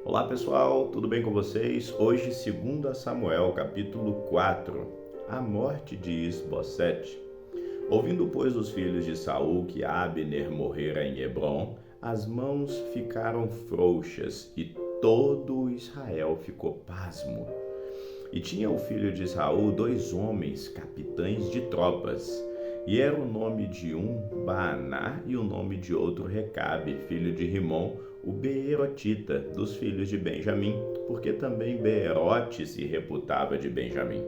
Olá pessoal, tudo bem com vocês? Hoje, 2 Samuel, capítulo 4, a morte de Isbosete. Ouvindo, pois, os filhos de Saul que Abner morrera em Hebrom, as mãos ficaram frouxas e todo Israel ficou pasmo. E tinha o filho de Saul 2 homens, capitães de tropas, e era o nome de um Baaná e o nome de outro Recabe, filho de Rimom, o Beerotita, dos filhos de Benjamim, porque também Beerote se reputava de Benjamim.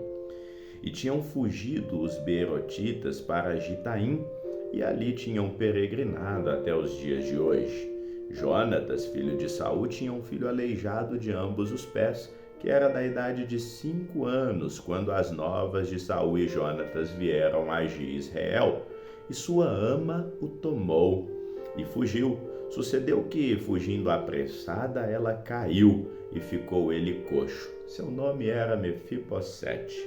E tinham fugido os Beerotitas para Gitaim, e ali tinham peregrinado até os dias de hoje. Jonatas, filho de Saul, tinha um filho aleijado de ambos os pés, que era da idade de 5 anos, quando as novas de Saul e Jonatas vieram a Jezreel, e sua ama o tomou e fugiu. Sucedeu que, fugindo apressada, ela caiu e ficou ele coxo. Seu nome era Mefibosete.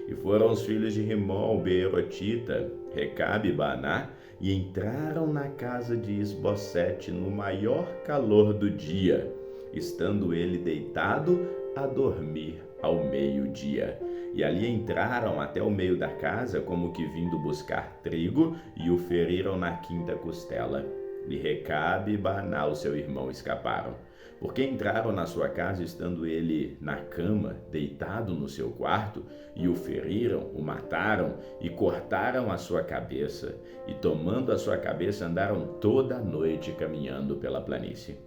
E foram os filhos de Rimom, Beerotita, Recabe e Baaná, e entraram na casa de Isbosete no maior calor do dia, estando ele deitado a dormir ao meio-dia. E ali entraram até o meio da casa, como que vindo buscar trigo, e o feriram na quinta costela. E Recabe e Baaná, o seu irmão, escaparam, porque entraram na sua casa, estando ele na cama, deitado no seu quarto, e o feriram, o mataram, e cortaram a sua cabeça, e tomando a sua cabeça andaram toda a noite caminhando pela planície.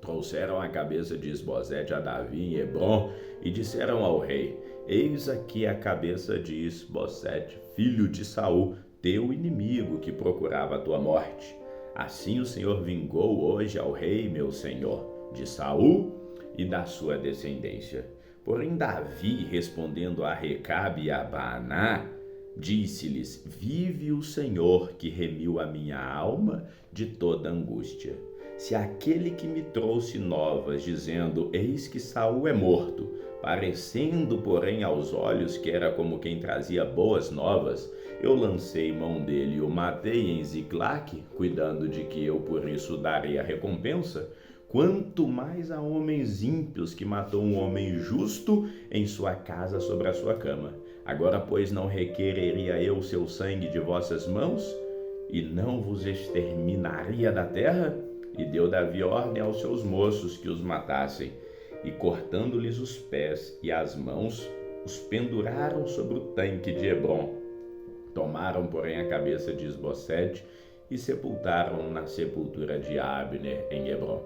Trouxeram a cabeça de Isbosete a Davi em Hebrom, e disseram ao rei: Eis aqui a cabeça de Isbosete, filho de Saul, teu inimigo, que procurava a tua morte. Assim o Senhor vingou hoje ao rei, meu senhor, de Saul e da sua descendência. Porém Davi, respondendo a Recabe e a Baaná, disse-lhes: Vive o Senhor, que remiu a minha alma de toda angústia. Se aquele que me trouxe novas, dizendo: Eis que Saul é morto, parecendo, porém, aos olhos que era como quem trazia boas novas, eu lancei mão dele e o matei em Ziclague, cuidando de que eu por isso daria recompensa, quanto mais a homens ímpios, que matou um homem justo em sua casa sobre a sua cama. Agora, pois, não requereria eu seu sangue de vossas mãos, e não vos exterminaria da terra? E deu Davi ordem aos seus moços que os matassem, e cortando-lhes os pés e as mãos, os penduraram sobre o tanque de Hebrom. Tomaram, porém, a cabeça de Isbosete e sepultaram na sepultura de Abner em Hebrom.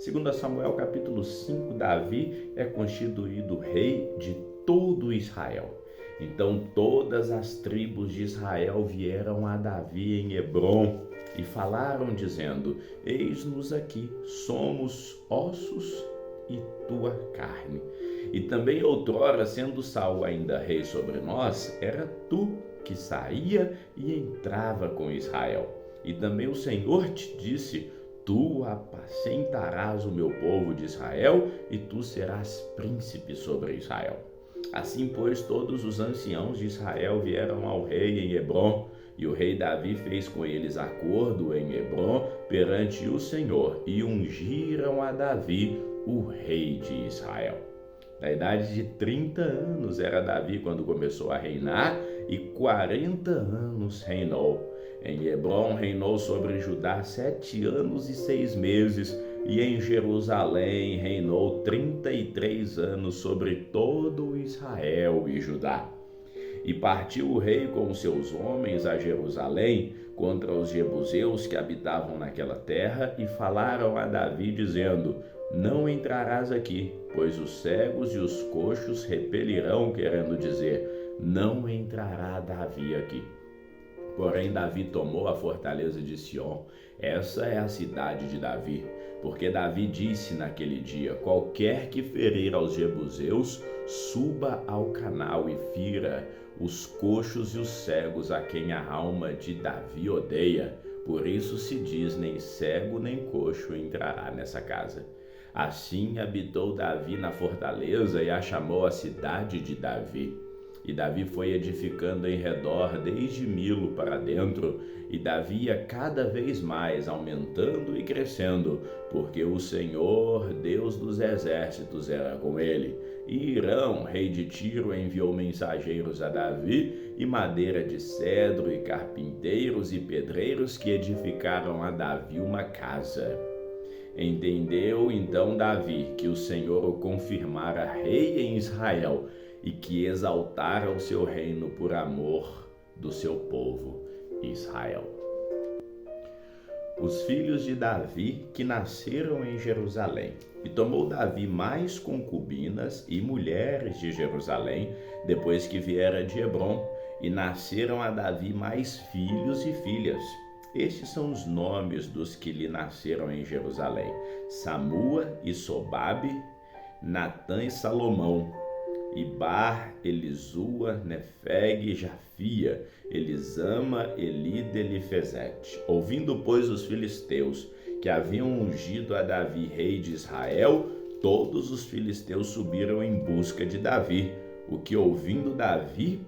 2 Samuel capítulo 5, Davi é constituído rei de todo Israel. Então todas as tribos de Israel vieram a Davi em Hebrom e falaram, dizendo: Eis-nos aqui, somos ossos e tua carne. E também outrora, sendo Saul ainda rei sobre nós, era tu que saía e entrava com Israel. E também o Senhor te disse: Tu apacentarás o meu povo de Israel, e tu serás príncipe sobre Israel. Assim, pois, todos os anciãos de Israel vieram ao rei em Hebrom, e o rei Davi fez com eles acordo em Hebrom perante o Senhor, e ungiram a Davi o rei de Israel. Da idade de 30 anos era Davi quando começou a reinar, e 40 anos reinou. Em Hebrom reinou sobre Judá 7 anos e 6 meses, e em Jerusalém reinou 33 anos sobre todo Israel e Judá. E partiu o rei com os seus homens a Jerusalém contra os jebuseus que habitavam naquela terra, e falaram a Davi, dizendo: Não entrarás aqui, pois os cegos e os coxos repelirão, querendo dizer: Não entrará Davi aqui. Porém Davi tomou a fortaleza de Sion, essa é a cidade de Davi, porque Davi disse naquele dia: Qualquer que ferir aos jebuseus, suba ao canal e fira os coxos e os cegos, a quem a alma de Davi odeia. Por isso se diz: nem cego nem coxo entrará nessa casa. Assim habitou Davi na fortaleza e a chamou a cidade de Davi. E Davi foi edificando em redor desde Milo para dentro, e Davi ia cada vez mais aumentando e crescendo, porque o Senhor, Deus dos exércitos, era com ele. E Hirão, rei de Tiro, enviou mensageiros a Davi, e madeira de cedro, e carpinteiros e pedreiros que edificaram a Davi uma casa. Entendeu então Davi que o Senhor o confirmara rei em Israel, e que exaltara o seu reino por amor do seu povo Israel. Os filhos de Davi que nasceram em Jerusalém. E tomou Davi mais concubinas e mulheres de Jerusalém, depois que viera de Hebrom, e nasceram a Davi mais filhos e filhas. Estes são os nomes dos que lhe nasceram em Jerusalém: Samua e Sobabe, Natã e Salomão, Ibar, Elisua, Nefeg, Jafia, Elisama, Elida, Elifezete. Ouvindo, pois, os filisteus que haviam ungido a Davi rei de Israel, todos os filisteus subiram em busca de Davi, o que, ouvindo Davi,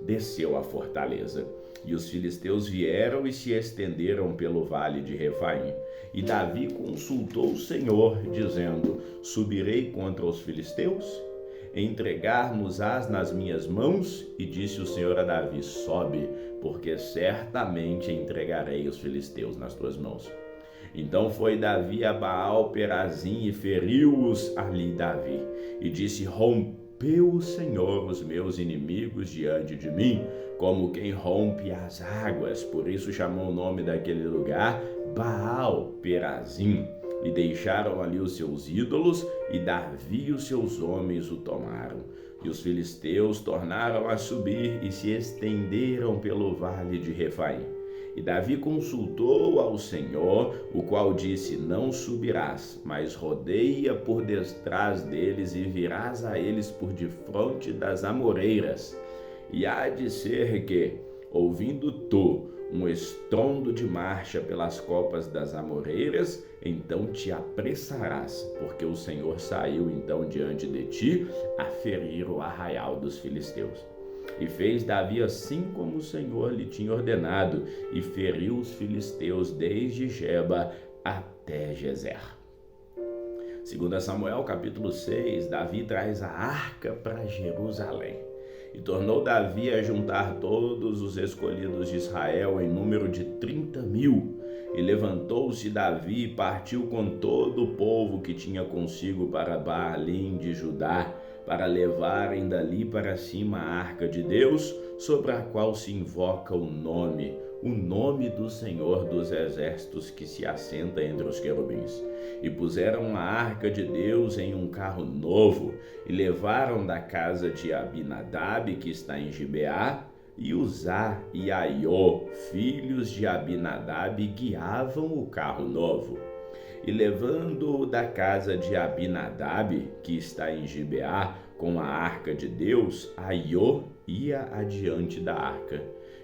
desceu à fortaleza. E os filisteus vieram e se estenderam pelo vale de Refaim. E Davi consultou o Senhor, dizendo: subirei contra os filisteus? Entregar-nos-ás nas minhas mãos? E disse o Senhor a Davi: sobe, porque certamente entregarei os filisteus nas tuas mãos. Então foi Davi a Baal Perazim e feriu-os ali Davi. E disse: rompeu o Senhor os meus inimigos diante de mim, como quem rompe as águas. Por isso chamou o nome daquele lugar Baal Perazim. E deixaram ali os seus ídolos, e Davi e os seus homens o tomaram. E os filisteus tornaram a subir e se estenderam pelo vale de Refaim. E Davi consultou ao Senhor, o qual disse: não subirás, mas rodeia por detrás deles e virás a eles por defronte das amoreiras. E há de ser que, ouvindo tu um estrondo de marcha pelas copas das amoreiras, então te apressarás, porque o Senhor saiu então diante de ti a ferir o arraial dos filisteus. E fez Davi assim como o Senhor lhe tinha ordenado, e feriu os filisteus desde Geba até Gezer. 2 Samuel capítulo 6, Davi traz a arca para Jerusalém. E tornou Davi a juntar todos os escolhidos de Israel em número de 30.000. E levantou-se Davi e partiu com todo o povo que tinha consigo para Baalim de Judá, para levarem dali para cima a arca de Deus, sobre a qual se invoca o nome do Senhor dos exércitos que se assenta entre os querubins. E puseram a arca de Deus em um carro novo, e levaram da casa de Abinadab, que está em Gibeá, e Uzá e Aiô, filhos de Abinadab, guiavam o carro novo. E levando-o da casa de Abinadab, que está em Gibeá, com a arca de Deus, Aiô ia adiante da arca.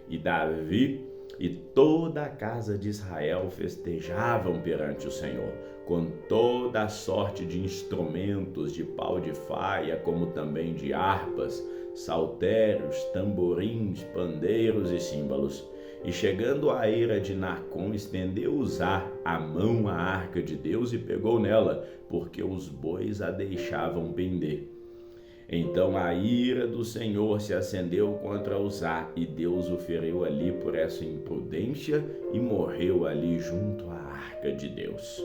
E Davi e toda a casa de Israel festejavam perante o Senhor, com toda a sorte de instrumentos de pau de faia, como também de harpas, saltérios, tamborins, pandeiros e símbolos. E chegando à eira de Nacon, estendeu Uzá a mão à arca de Deus e pegou nela, porque os bois a deixavam pender. Então a ira do Senhor se acendeu contra Uzá, e Deus o feriu ali por essa imprudência, e morreu ali junto à arca de Deus.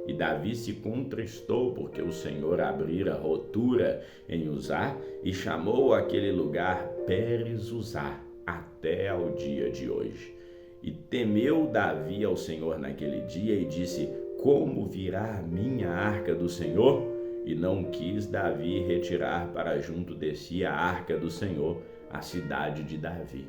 E Davi se contristou, porque o Senhor abrira rotura em Uzá, e chamou aquele lugar Pérez-Uzá, até ao dia de hoje. E temeu Davi ao Senhor naquele dia, e disse: como virá a minha arca do Senhor? E não quis Davi retirar para junto de si a arca do Senhor, a cidade de Davi.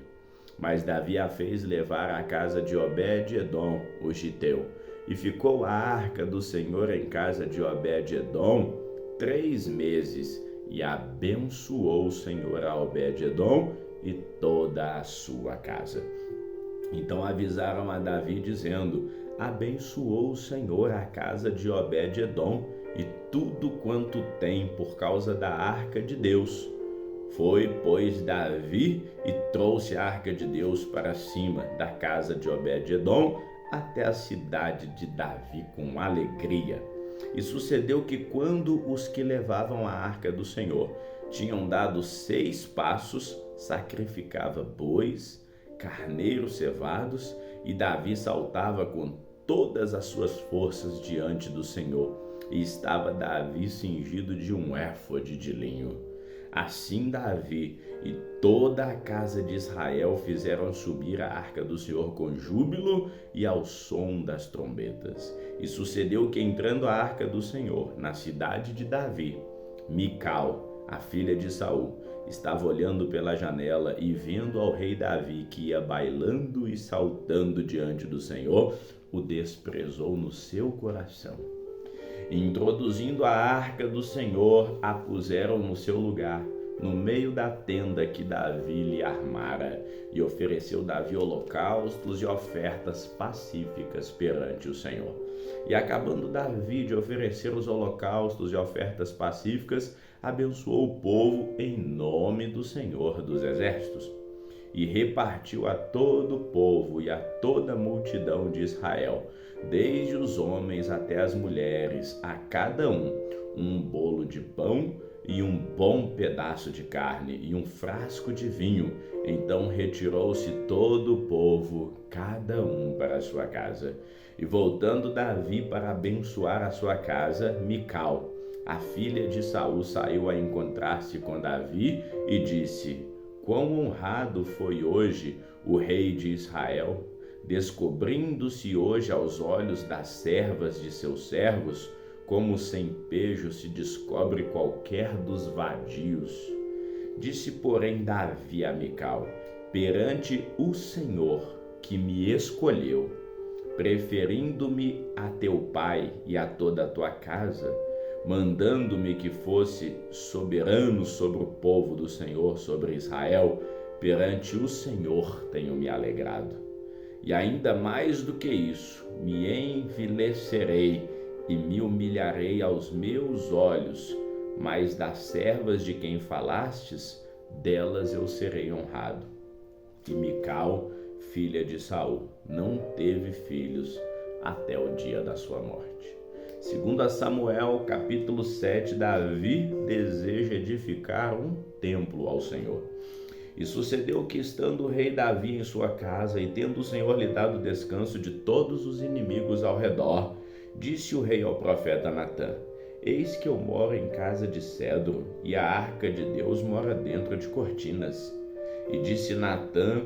Mas Davi a fez levar à casa de Obed-edom, o giteu. E ficou a arca do Senhor em casa de Obed-edom 3 meses, e abençoou o Senhor a Obed-edom e toda a sua casa. Então avisaram a Davi, dizendo: abençoou o Senhor a casa de Obed-edom e tudo quanto tem por causa da arca de Deus. Foi, pois, Davi e trouxe a arca de Deus para cima da casa de Obed-edom até a cidade de Davi com alegria. E sucedeu que quando os que levavam a arca do Senhor tinham dado 6 passos, sacrificava bois, carneiros cevados, e Davi saltava com todas as suas forças diante do Senhor. E estava Davi cingido de um éfode de linho. Assim Davi e toda a casa de Israel fizeram subir a arca do Senhor com júbilo e ao som das trombetas. E sucedeu que, entrando a arca do Senhor na cidade de Davi, Mical, a filha de Saul, estava olhando pela janela e vendo ao rei Davi que ia bailando e saltando diante do Senhor, o desprezou no seu coração. Introduzindo a arca do Senhor, a puseram no seu lugar, no meio da tenda que Davi lhe armara, e ofereceu Davi holocaustos e ofertas pacíficas perante o Senhor. E acabando Davi de oferecer os holocaustos e ofertas pacíficas, abençoou o povo em nome do Senhor dos Exércitos. E repartiu a todo o povo e a toda a multidão de Israel, desde os homens até as mulheres, a cada um bolo de pão e um bom pedaço de carne e um frasco de vinho. Então retirou-se todo o povo, cada um para a sua casa. E voltando Davi para abençoar a sua casa, Mical, a filha de Saul, saiu a encontrar-se com Davi e disse: quão honrado foi hoje o rei de Israel, descobrindo-se hoje aos olhos das servas de seus servos, como sem pejo se descobre qualquer dos vadios. Disse, porém, Davi a Mical: perante o Senhor que me escolheu, preferindo-me a teu pai e a toda a tua casa, mandando-me que fosse soberano sobre o povo do Senhor, sobre Israel, perante o Senhor tenho me alegrado. E ainda mais do que isso, me envilecerei e me humilharei aos meus olhos, mas das servas de quem falastes, delas eu serei honrado. E Mical, filha de Saul, não teve filhos até o dia da sua morte. Segundo Samuel, capítulo 7, Davi deseja edificar um templo ao Senhor. E sucedeu que, estando o rei Davi em sua casa e tendo o Senhor lhe dado descanso de todos os inimigos ao redor, disse o rei ao profeta Natã: eis que eu moro em casa de cedro e a arca de Deus mora dentro de cortinas. E disse Natã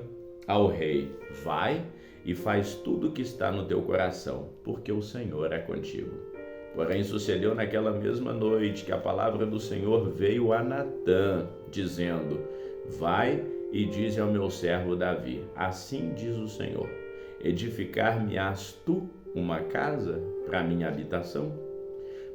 ao rei: vai e faz tudo o que está no teu coração, porque o Senhor é contigo. Porém sucedeu naquela mesma noite que a palavra do Senhor veio a Natã, dizendo: vai e dize ao meu servo Davi: assim diz o Senhor, edificar-me-ás tu uma casa para minha habitação?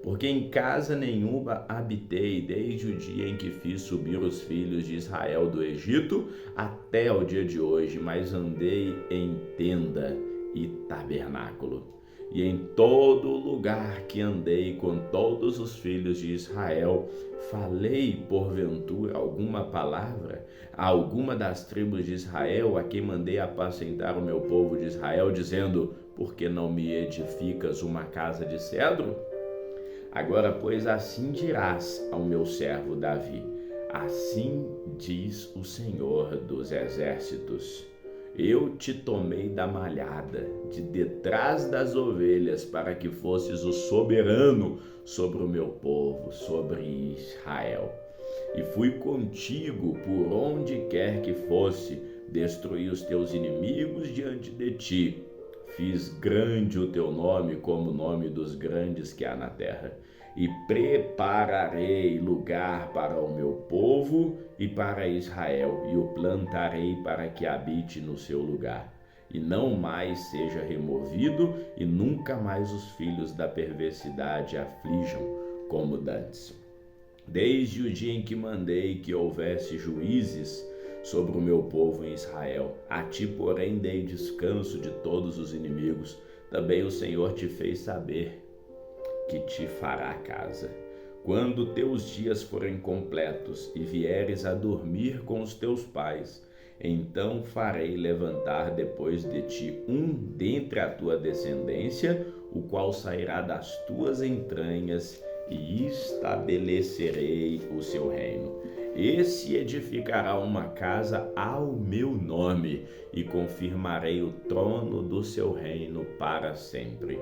Porque em casa nenhuma habitei desde o dia em que fiz subir os filhos de Israel do Egito até o dia de hoje, mas andei em tenda e tabernáculo. E em todo lugar que andei com todos os filhos de Israel, falei porventura alguma palavra a alguma das tribos de Israel, a quem mandei apacentar o meu povo de Israel, dizendo: por que não me edificas uma casa de cedro? Agora, pois, assim dirás ao meu servo Davi: assim diz o Senhor dos Exércitos: eu te tomei da malhada, de detrás das ovelhas, para que fosses o soberano sobre o meu povo, sobre Israel. E fui contigo por onde quer que fosse, destruí os teus inimigos diante de ti. Fiz grande o teu nome como o nome dos grandes que há na terra. E prepararei lugar para o meu povo e para Israel, e o plantarei para que habite no seu lugar, e não mais seja removido, e nunca mais os filhos da perversidade aflijam como dantes. Desde o dia em que mandei que houvesse juízes sobre o meu povo em Israel, a ti, porém, dei descanso de todos os inimigos. Também o Senhor te fez saber que te fará casa. Quando teus dias forem completos e vieres a dormir com os teus pais, então farei levantar depois de ti um dentre a tua descendência, o qual sairá das tuas entranhas, e estabelecerei o seu reino. Esse edificará uma casa ao meu nome, e confirmarei o trono do seu reino para sempre.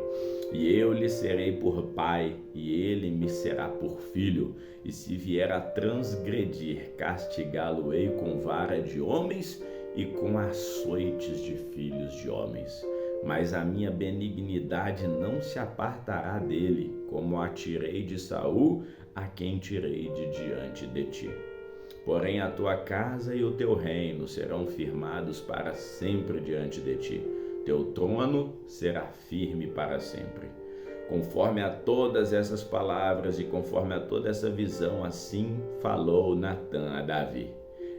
E eu lhe serei por pai, e ele me será por filho. E se vier a transgredir, castigá-lo-ei com vara de homens e com açoites de filhos de homens. Mas a minha benignidade não se apartará dele, como a tirei de Saul, a quem tirei de diante de ti. Porém a tua casa e o teu reino serão firmados para sempre diante de ti. Teu trono será firme para sempre. Conforme a todas essas palavras e conforme a toda essa visão, assim falou Natã a Davi.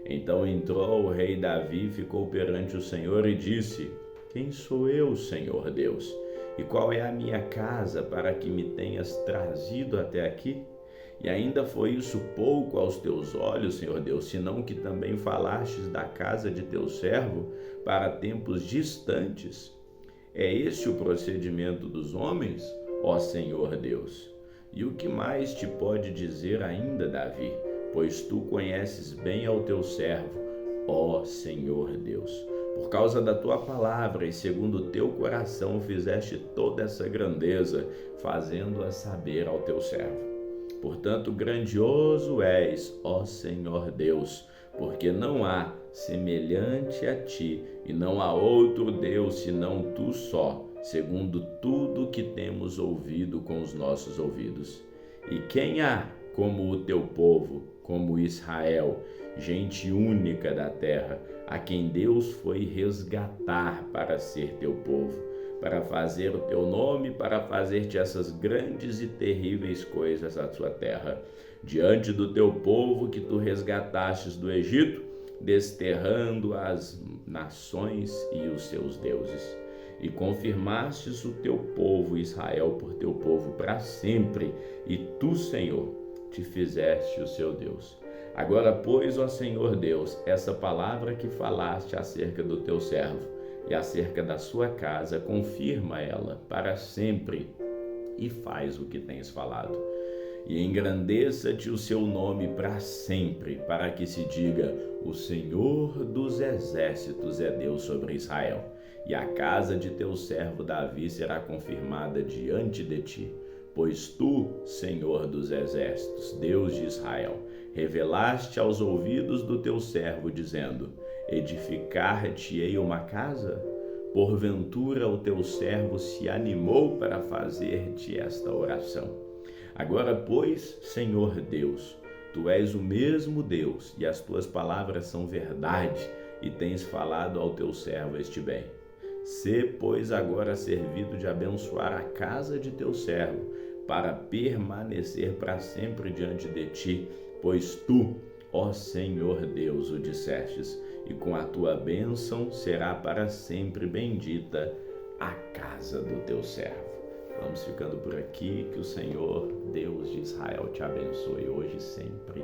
Então entrou o rei Davi, ficou perante o Senhor e disse: Quem sou eu, Senhor Deus? E qual é a minha casa para que me tenhas trazido até aqui? E ainda foi isso pouco aos teus olhos, Senhor Deus, senão que também falastes da casa de teu servo para tempos distantes. É esse o procedimento dos homens, ó Senhor Deus? E o que mais te pode dizer ainda, Davi? Pois tu conheces bem ao teu servo, ó Senhor Deus. Por causa da tua palavra e segundo o teu coração fizeste toda essa grandeza, fazendo-a saber ao teu servo. Portanto, grandioso és, ó Senhor Deus, porque não há semelhante a ti, e não há outro Deus senão tu só, segundo tudo que temos ouvido com os nossos ouvidos. E quem há como o teu povo, como Israel, gente única da terra, a quem Deus foi resgatar para ser teu povo, para fazer o teu nome, para fazer-te essas grandes e terríveis coisas à tua terra, diante do teu povo que tu resgatastes do Egito, desterrando as nações e os seus deuses. E confirmastes o teu povo Israel por teu povo para sempre, e tu, Senhor, te fizeste o seu Deus. Agora, pois, ó Senhor Deus, essa palavra que falaste acerca do teu servo e acerca da sua casa, confirma ela para sempre e faz o que tens falado. E engrandeça-te o seu nome para sempre, para que se diga: o Senhor dos exércitos é Deus sobre Israel. E a casa de teu servo Davi será confirmada diante de ti. Pois tu, Senhor dos exércitos, Deus de Israel, revelaste aos ouvidos do teu servo, dizendo: edificar-te-ei uma casa? Porventura o teu servo se animou para fazer-te esta oração. Agora, pois, Senhor Deus, tu és o mesmo Deus, e as tuas palavras são verdade, e tens falado ao teu servo este bem. Sê, pois, agora servido de abençoar a casa de teu servo, para permanecer para sempre diante de ti, pois tu, ó Senhor Deus, o dissestes, e com a tua bênção será para sempre bendita a casa do teu servo. Vamos ficando por aqui, que o Senhor, Deus de Israel, te abençoe hoje e sempre.